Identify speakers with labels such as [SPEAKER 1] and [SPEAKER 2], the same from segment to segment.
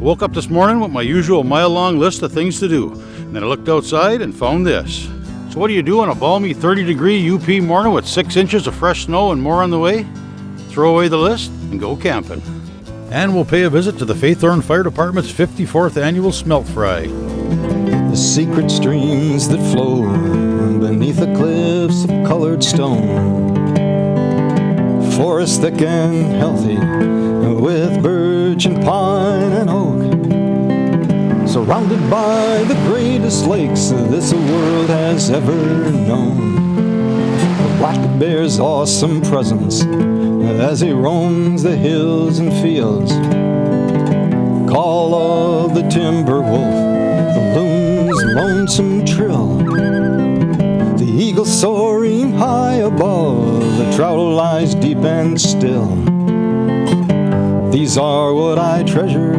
[SPEAKER 1] I woke up this morning with my usual mile-long list of things to do. And then I looked outside and found this. So what do you do on a balmy 30-degree UP morning with 6 inches of fresh snow and more on the way? Throw away the list and go camping. And we'll pay a visit to the Faithorn Fire Department's 54th annual Smelt Fry.
[SPEAKER 2] The secret streams that flow beneath the cliffs of colored stone. Forest thick and healthy with birch and pine and oak. Surrounded by the greatest lakes this world has ever known. The black bear's awesome presence as he roams the hills and fields. Call of the timber wolf, the loon's lonesome trill. The eagle soaring high above, the trout lies deep and still. These are what I treasure,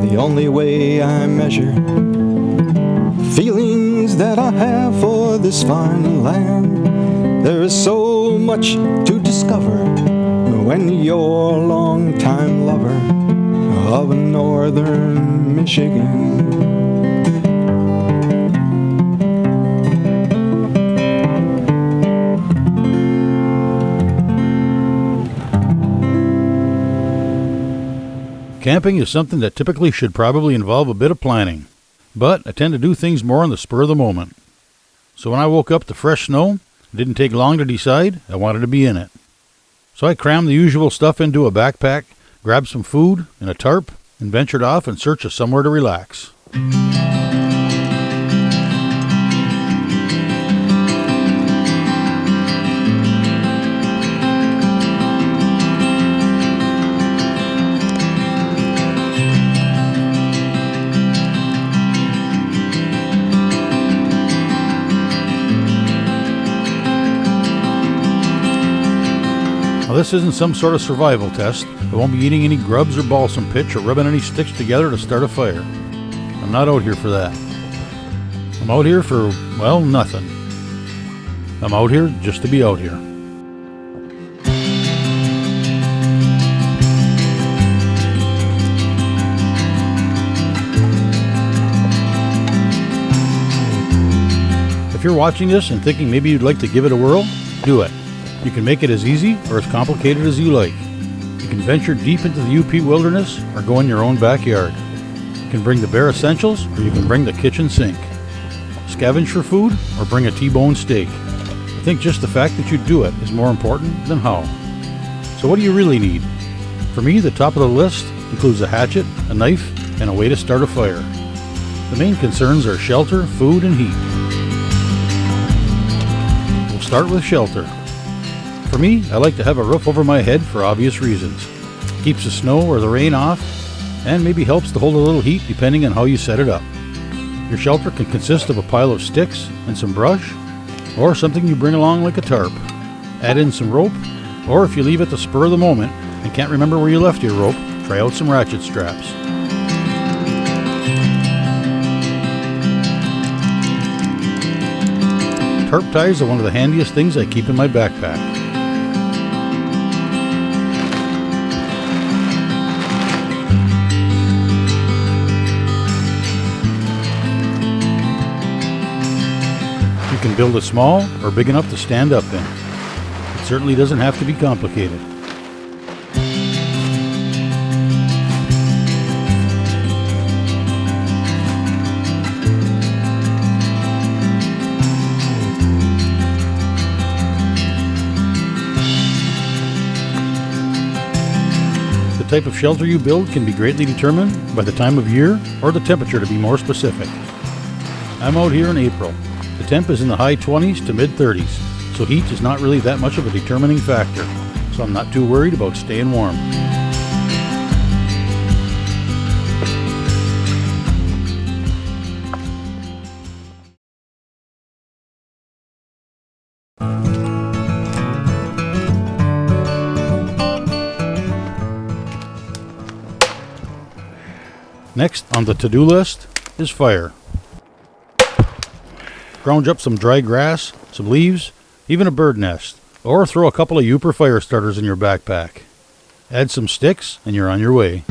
[SPEAKER 2] the only way I measure feelings that I have for this fine land. There is so much to discover when you're a long-time lover of northern Michigan.
[SPEAKER 1] Camping is something that typically should probably involve a bit of planning, but I tend to do things more on the spur of the moment. So when I woke up to fresh snow, it didn't take long to decide I wanted to be in it. So I crammed the usual stuff into a backpack, grabbed some food and a tarp, and ventured off in search of somewhere to relax. Now, this isn't some sort of survival test. I won't be eating any grubs or balsam pitch or rubbing any sticks together to start a fire. I'm not out here for that. I'm out here for, well, nothing. I'm out here just to be out here. If you're watching this and thinking maybe you'd like to give it a whirl, do it. You can make it as easy or as complicated as you like. You can venture deep into the UP wilderness or go in your own backyard. You can bring the bare essentials or you can bring the kitchen sink. Scavenge for food or bring a T-bone steak. I think just the fact that you do it is more important than how. So what do you really need? For me, the top of the list includes a hatchet, a knife, and a way to start a fire. The main concerns are shelter, food, and heat. We'll start with shelter. For me, I like to have a roof over my head for obvious reasons. Keeps the snow or the rain off, and maybe helps to hold a little heat depending on how you set it up. Your shelter can consist of a pile of sticks and some brush, or something you bring along like a tarp. Add in some rope, or if you leave at the spur of the moment and can't remember where you left your rope, try out some ratchet straps. Tarp ties are one of the handiest things I keep in my backpack. You can build it small or big enough to stand up in. It certainly doesn't have to be complicated. The type of shelter you build can be greatly determined by the time of year or the temperature, to be more specific. I'm out here in April. The temp is in the high 20s to mid 30s, so heat is not really that much of a determining factor, so I'm not too worried about staying warm. Next on the to-do list is fire. Scrounge up some dry grass, some leaves, even a bird nest, or throw a couple of Yooper fire starters in your backpack. Add some sticks and you're on your way.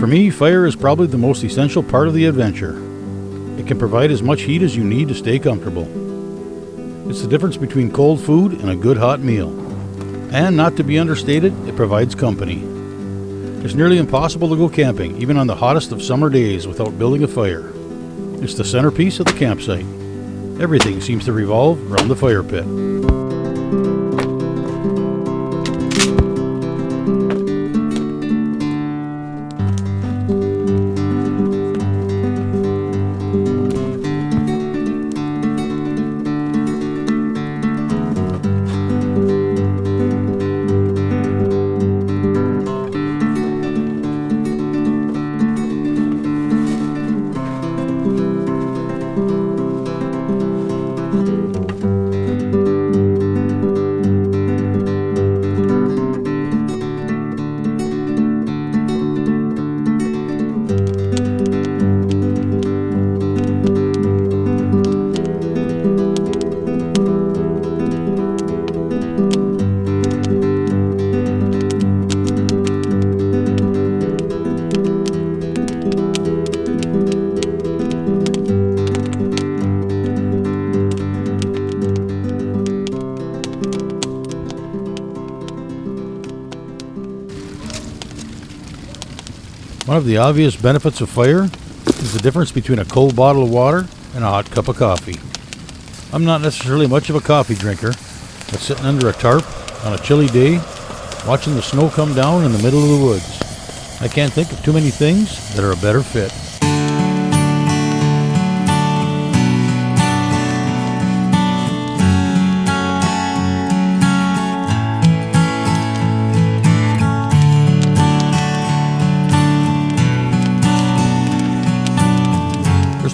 [SPEAKER 1] For me, fire is probably the most essential part of the adventure. It can provide as much heat as you need to stay comfortable. It's the difference between cold food and a good hot meal. And not to be understated, it provides company. It's nearly impossible to go camping, even on the hottest of summer days, without building a fire. It's the centerpiece of the campsite. Everything seems to revolve around the fire pit. One of the obvious benefits of fire is the difference between a cold bottle of water and a hot cup of coffee. I'm not necessarily much of a coffee drinker, but sitting under a tarp on a chilly day, watching the snow come down in the middle of the woods, I can't think of too many things that are a better fit.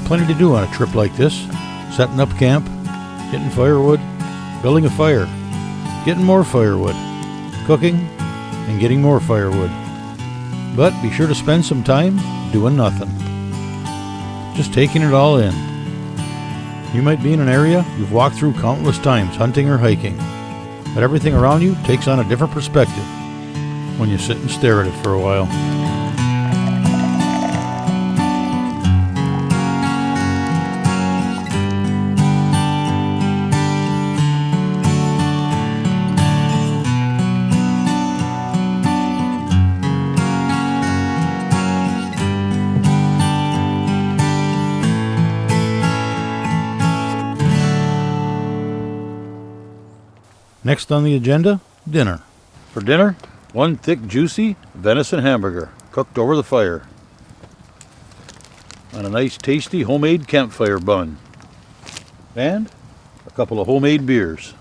[SPEAKER 1] Plenty to do on a trip like this. Setting up camp, getting firewood, building a fire, getting more firewood, cooking, and getting more firewood. But be sure to spend some time doing nothing. Just taking it all in. You might be in an area you've walked through countless times hunting or hiking, but everything around you takes on a different perspective when you sit and stare at it for a while. Next on the agenda, dinner. For dinner, one thick, juicy venison hamburger cooked over the fire on a nice, tasty homemade campfire bun, and a couple of homemade beers.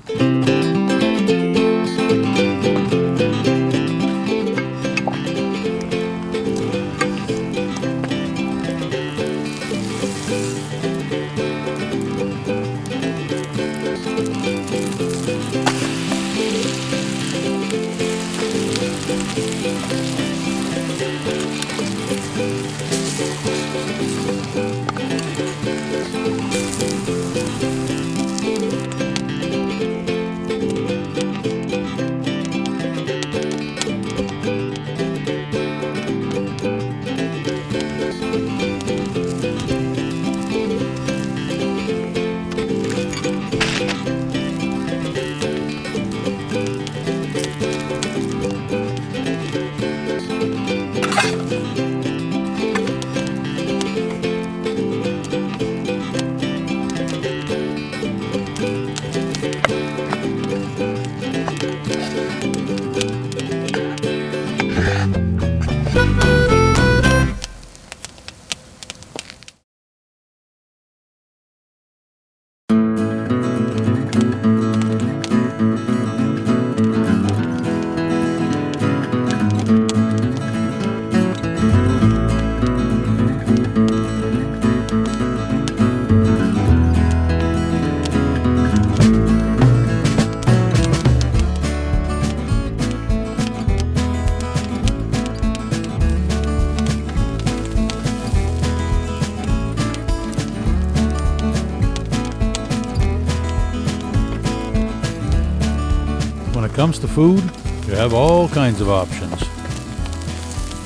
[SPEAKER 1] When it comes to food, you have all kinds of options.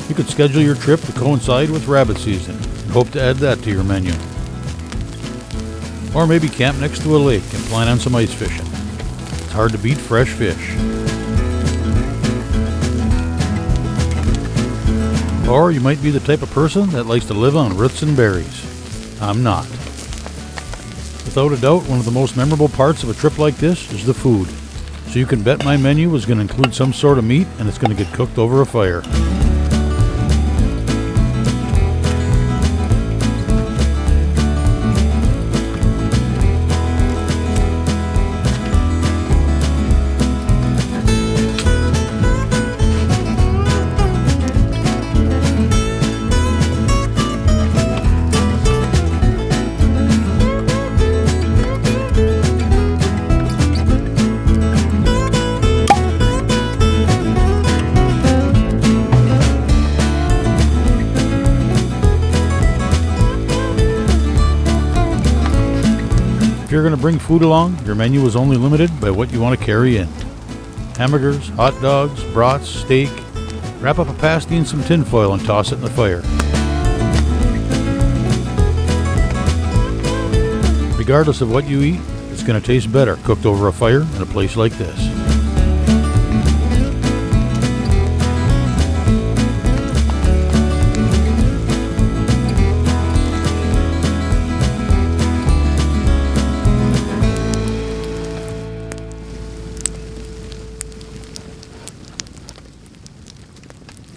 [SPEAKER 1] You could schedule your trip to coincide with rabbit season and hope to add that to your menu. Or maybe camp next to a lake and plan on some ice fishing. It's hard to beat fresh fish. Or you might be the type of person that likes to live on roots and berries. I'm not. Without a doubt, one of the most memorable parts of a trip like this is the food. So you can bet my menu is going to include some sort of meat and it's going to get cooked over a fire. If you're going to bring food along, your menu is only limited by what you want to carry in. Hamburgers, hot dogs, brats, steak. Wrap up a pasty in some tin foil and toss it in the fire. Regardless of what you eat, it's going to taste better cooked over a fire in a place like this.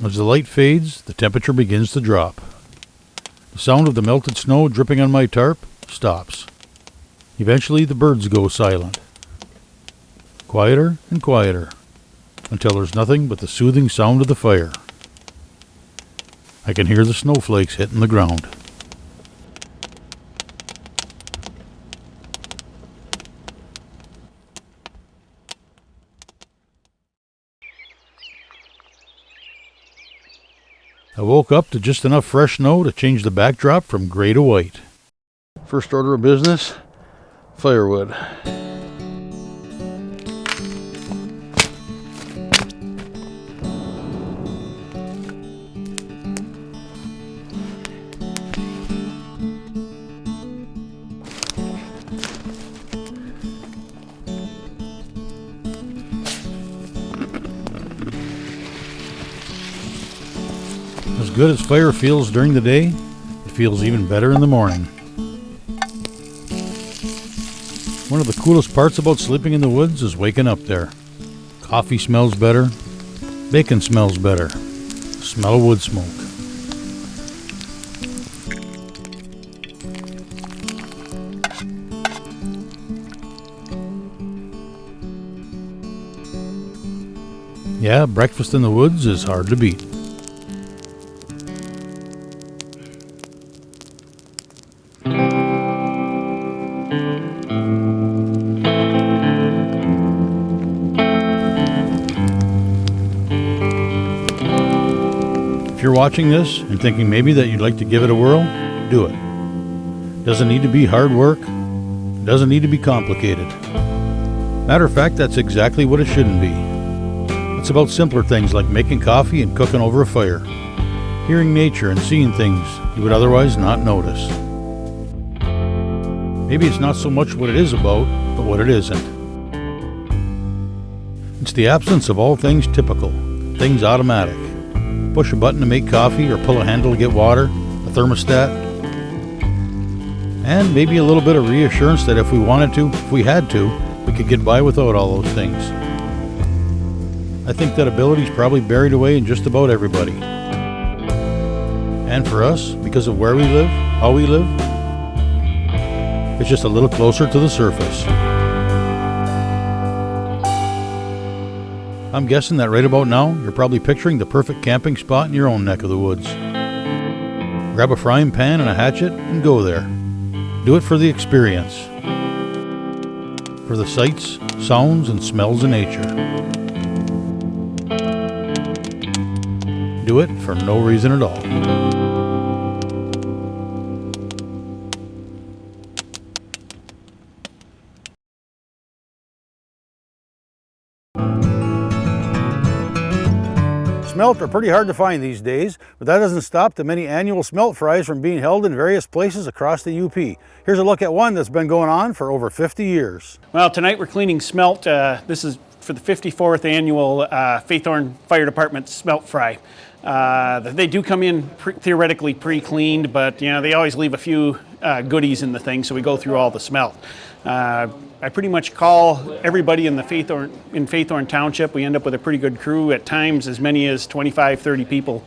[SPEAKER 1] As the light fades, the temperature begins to drop. The sound of the melted snow dripping on my tarp stops. Eventually, the birds go silent. Quieter and quieter, until there's nothing but the soothing sound of the fire. I can hear the snowflakes hitting the ground. I woke up to just enough fresh snow to change the backdrop from gray to white. First order of business, firewood. As good as fire feels during the day, it feels even better in the morning. One of the coolest parts about sleeping in the woods is waking up there. Coffee smells better. Bacon smells better. The smell of wood smoke. Yeah, breakfast in the woods is hard to beat. If you're watching this and thinking maybe that you'd like to give it a whirl, do it. Doesn't need to be hard work. Doesn't need to be complicated. Matter of fact, that's exactly what it shouldn't be. It's about simpler things like making coffee and cooking over a fire, hearing nature and seeing things you would otherwise not notice. Maybe it's not so much what it is about, but what it isn't. It's the absence of all things typical, things automatic. Push a button to make coffee or pull a handle to get water, a thermostat. And maybe a little bit of reassurance that if we wanted to, if we had to, we could get by without all those things. I think that ability is probably buried away in just about everybody. And for us, because of where we live, how we live, it's just a little closer to the surface. I'm guessing that right about now, you're probably picturing the perfect camping spot in your own neck of the woods. Grab a frying pan and a hatchet and go there. Do it for the experience. For the sights, sounds, and smells of nature. Do it for no reason at all. smelt are pretty hard to find these days, but that doesn't stop the many annual smelt fries from being held in various places across the UP. Here's a look at one that's been going on for over 50 years.
[SPEAKER 3] Well, tonight we're cleaning smelt. This is for the 54th annual Faithorn Fire Department Smelt Fry. They do come in theoretically pre-cleaned, but you know they always leave a few goodies in the thing, so we go through all the smelt. I pretty much call everybody in Faithorn Township. We end up with a pretty good crew, at times as many as 25, 30 people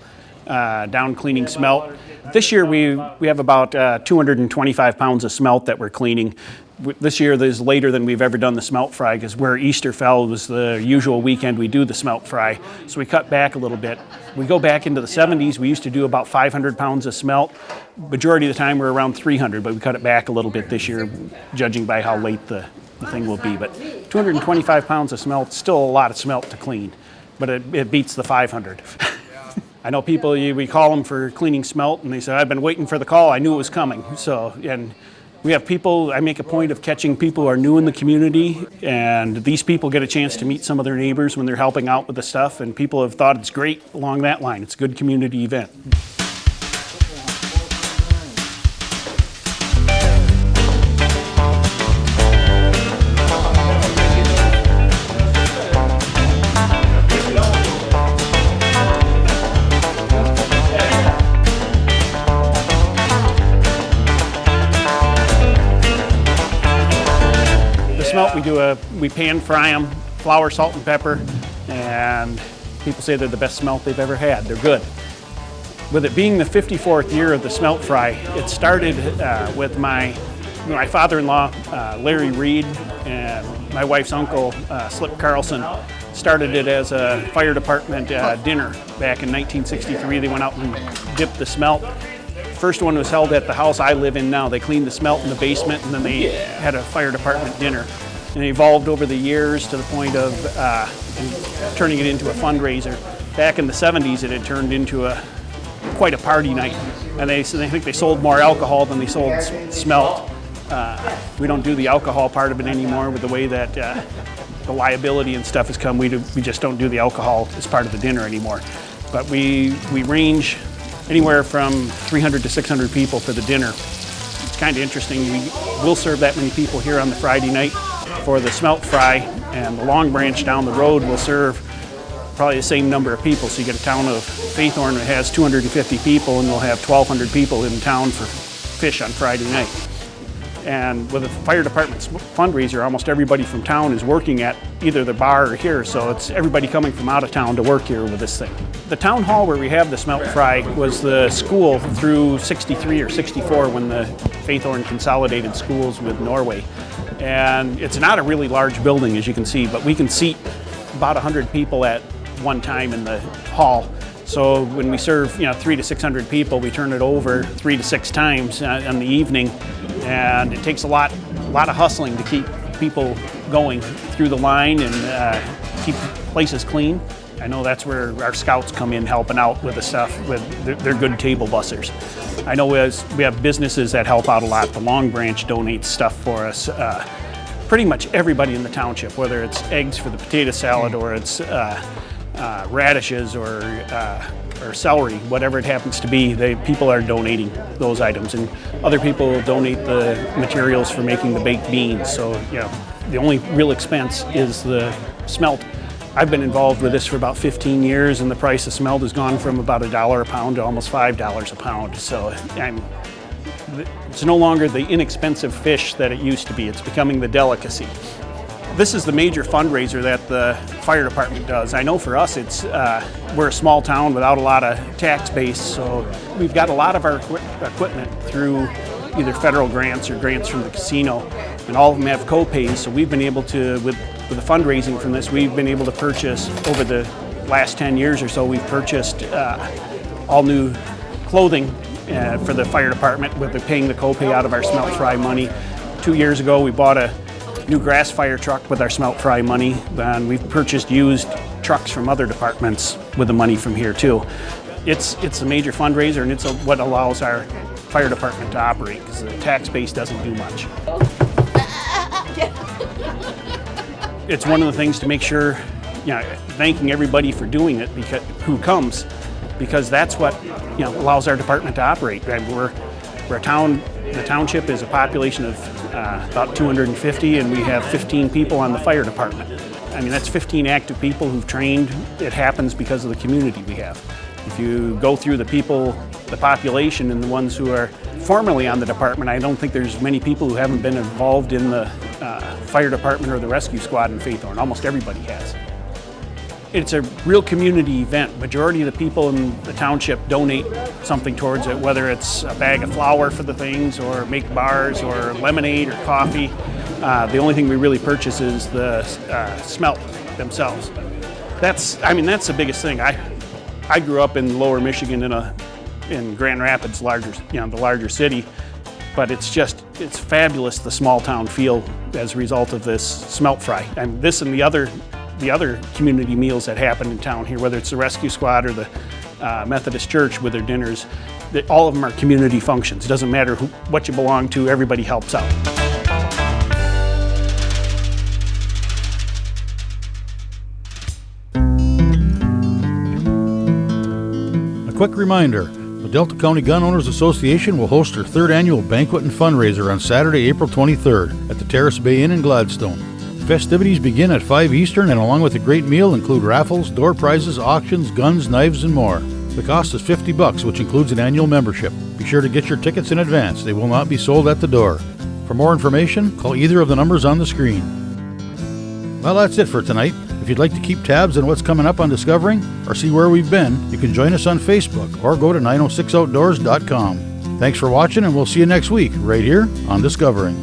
[SPEAKER 3] down cleaning smelt. This year we have about 225 pounds of smelt that we're cleaning. This year is later than we've ever done the smelt fry because where Easter fell was the usual weekend we do the smelt fry. So we cut back a little bit. We go back into the 70s. We used to do about 500 pounds of smelt. Majority of the time we're around 300, but we cut it back a little bit this year, judging by how late the thing will be. But 225 pounds of smelt, still a lot of smelt to clean, but it beats the 500. I know people, we call them for cleaning smelt, and they say, I've been waiting for the call, I knew it was coming. So, and we have people, I make a point of catching people who are new in the community, and these people get a chance to meet some of their neighbors when they're helping out with the stuff, and people have thought it's great along that line. It's a good community event. Smelt, we pan fry them, flour, salt, and pepper, and people say they're the best smelt they've ever had. They're good. With it being the 54th year of the smelt fry, it started with my father-in-law, Larry Reed, and my wife's uncle, Slip Carlson, started it as a fire department dinner back in 1963. They went out and dipped the smelt. First one was held at the house I live in now. They cleaned the smelt in the basement, and then they had a fire department dinner. And it evolved over the years to the point of turning it into a fundraiser. Back in the 70s, it had turned into quite a party night. And they think they sold more alcohol than they sold smelt. We don't do the alcohol part of it anymore with the way that the liability and stuff has come. We just don't do the alcohol as part of the dinner anymore. But we range anywhere from 300 to 600 people for the dinner. It's kind of interesting. We'll serve that many people here on the Friday night for the smelt fry, and the Long Branch down the road will serve probably the same number of people. So you get a town of Faithorn that has 250 people, and we'll have 1,200 people in town for fish on Friday night. And with a fire department's fundraiser, almost everybody from town is working at either the bar or here, so it's everybody coming from out of town to work here with this thing. The town hall where we have the smelt fry was the school through 63 or 64 when the Faithorn consolidated schools with Norway. And it's not a really large building, as you can see, but we can seat about 100 people at one time in the hall. So when we serve 300 to 600 people, we turn it over 3 to 6 times in the evening, and it takes a lot of hustling to keep people going through the line and keep places clean. I know that's where our scouts come in helping out with the stuff. They're good table bussers. I know we have businesses that help out a lot. The Long Branch donates stuff for us. Pretty much everybody in the township, whether it's eggs for the potato salad or it's radishes or celery, whatever it happens to be, people are donating those items, and other people will donate the materials for making the baked beans. So the only real expense is the smelt. I've been involved with this for about 15 years, and the price of smelt has gone from about $1 a pound to almost $5 a pound. So it's no longer the inexpensive fish that it used to be. It's becoming the delicacy. This is the major fundraiser that the fire department does. I know for us, we're a small town without a lot of tax base, so we've got a lot of our equipment through either federal grants or grants from the casino, and all of them have co-pays. So we've been able to, with the fundraising from this, we've been able to purchase over the last 10 years or so. We've purchased all new clothing for the fire department with paying the co-pay out of our smelt fry money. 2 years ago, we bought a new grass fire truck with our smelt fry money, and we've purchased used trucks from other departments with the money from here too. It's a major fundraiser, and it's what allows our fire department to operate, because the tax base doesn't do much. It's one of the things to make sure thanking everybody for doing it who comes, because that's what allows our department to operate. We're a town. The township is a population of about 250, and we have 15 people on the fire department. I mean, that's 15 active people who've trained. It happens because of the community we have. If you go through the population and the ones who are formerly on the department, I don't think there's many people who haven't been involved in the fire department or the rescue squad in Faithorn. Almost everybody has. It's a real community event. Majority of the people in the township donate something towards it, whether it's a bag of flour for the things, or make bars, or lemonade, or coffee. The only thing we really purchase is the Smelt themselves. That's the biggest thing. I grew up in Lower Michigan in Grand Rapids, the larger city, but it's fabulous, the small town feel as a result of this Smelt fry. And this and the other community meals that happen in town here, whether it's the rescue squad or the Methodist Church with their dinners, all of them are community functions. It doesn't matter what you belong to, everybody helps out.
[SPEAKER 1] A quick reminder, the Delta County Gun Owners Association will host their third annual banquet and fundraiser on Saturday, April 23rd at the Terrace Bay Inn in Gladstone. Festivities begin at 5 Eastern, and along with a great meal include raffles, door prizes, auctions, guns, knives, and more. The cost is $50, which includes an annual membership. Be sure to get your tickets in advance. They will not be sold at the door. For more information, call either of the numbers on the screen. Well, that's it for tonight. If you'd like to keep tabs on what's coming up on Discovering or see where we've been, you can join us on Facebook or go to 906outdoors.com. Thanks for watching, and we'll see you next week right here on Discovering.